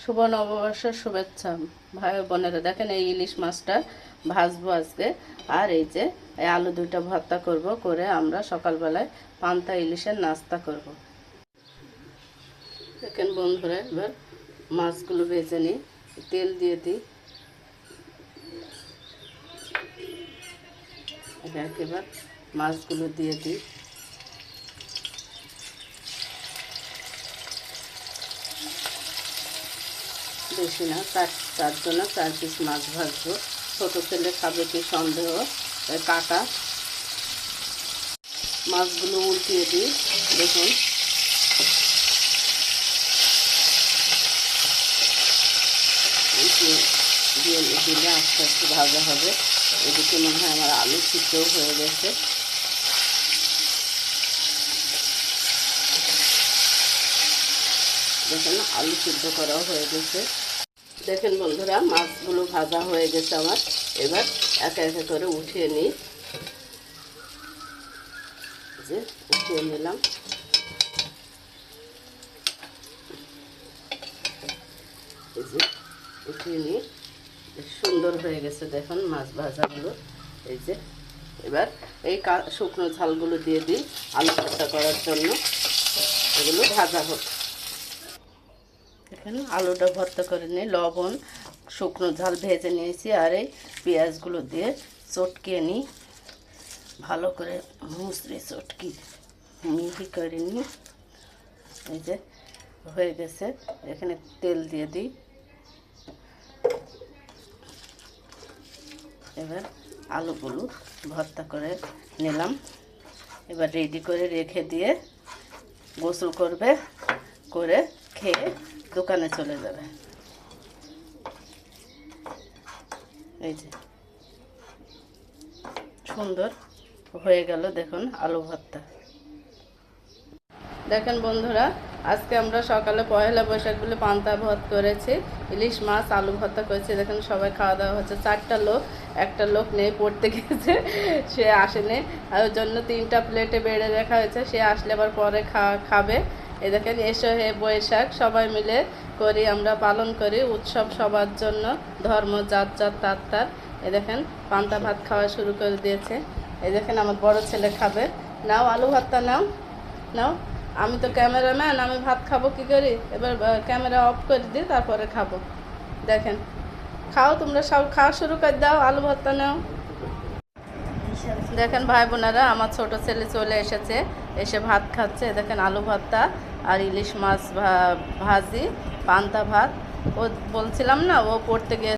শুভ নববর্ষের শুভেচ্ছা ভাই বোনেরা। দেখেন এই ইলিশ মাছটা ভাজবো আজকে। আর এই যে এই আলু দুইটা ভর্তা করব, করে আমরা সকালবেলায় পান্তা ইলিশের নাস্তা করব। দেখেন বন্ধুরা, এবার মাছগুলো ভেজে নিই, তেল দিয়ে দিই। এবার মাছগুলো দিয়ে দিই। বেশি না, চার জন্য 4 পিস মাছ ভাজবো। ছোটো ছেলে খাবে কি সন্দেহ, কাটা মাছগুলো উল্টিয়ে দিই। দেখুন উল্টিয়ে দিয়ে দিলে আস্তে আস্তে ভাজা হবে। এদিকে মনে হয় আমার আলু সিদ্ধও হয়ে গেছে। দেখেন আলু সিদ্ধ করাও হয়ে গেছে। দেখেন বন্ধুরা, মাছগুলো ভাজা হয়ে গেছে আমার। এবার একে একে করে উঠিয়ে নিই। যে উঠিয়ে নিলাম। এই যে উঠিয়ে নিই, সুন্দর হয়ে গেছে দেখুন মাছ ভাজাগুলো। এই যে এবার এই শুকনো ঝালগুলো দিয়ে দিই আলু ভর্তা করার জন্য। এগুলো ভাজা হোক। দেখেন আলুটা ভর্তা করে নিই, লবণ শুকনো ঝাল ভেজে নিয়েছি। আর এই পেঁয়াজগুলো দিয়ে চটকিয়ে নিই, ভালো করে মুচড়ে চটকি মিহি করে নিই। এই যে হয়ে গেছে। এখানে তেল দিয়ে দিই। এবার আলুগুলো ভর্তা করে নিলাম। এবার রেডি করে রেখে দিয়ে গোসল করবে, করে খেয়ে দোকানে চলে যাবে। এই যে সুন্দর হয়ে গেল দেখুন আলু ভর্তা। দেখেন বন্ধুরা, আজকে আমরা সকালে পয়লা বৈশাখ বলে পান্তা ভাত করেছি, ইলিশ মাছ আলু ভর্তা করেছি। দেখেন সবাই খাওয়া দাওয়া হচ্ছে। 4টা লোক, একটা লোক নেই, পড়তে গেছে, সে আসেনি। আর ওর জন্য 3টা প্লেটে বেড়ে রাখা হয়েছে, সে আসলে আবার পরে খাবে। এই দেখেন এসো হে বৈশাখ, সবাই মিলে করি, আমরা পালন করি উৎসব সবার জন্য, ধর্ম জাত জাত তার তার। এই দেখেন পান্তা ভাত খাওয়া শুরু করে দিয়েছে। এই দেখেন আমার বড় ছেলে খাবে। নাও আলু ভর্তা নাও, নাও। আমি তো ক্যামেরাম্যান, আমি ভাত খাবো কি করি? এবার ক্যামেরা অফ করে দিই, তারপরে খাবো। দেখেন খাও, তোমরা সব খাওয়া শুরু করে দাও, আলু ভর্তা নাও। দেখেন ভাই বোনেরা, আমার ছোট ছেলে চলে এসেছে, এসে ভাত খাচ্ছে। দেখেন আলু ভর্তা আর ইলিশ মাছ ভাজি, পান্তা ভাত। ও বলছিলাম না, ও পড়তে গিয়ে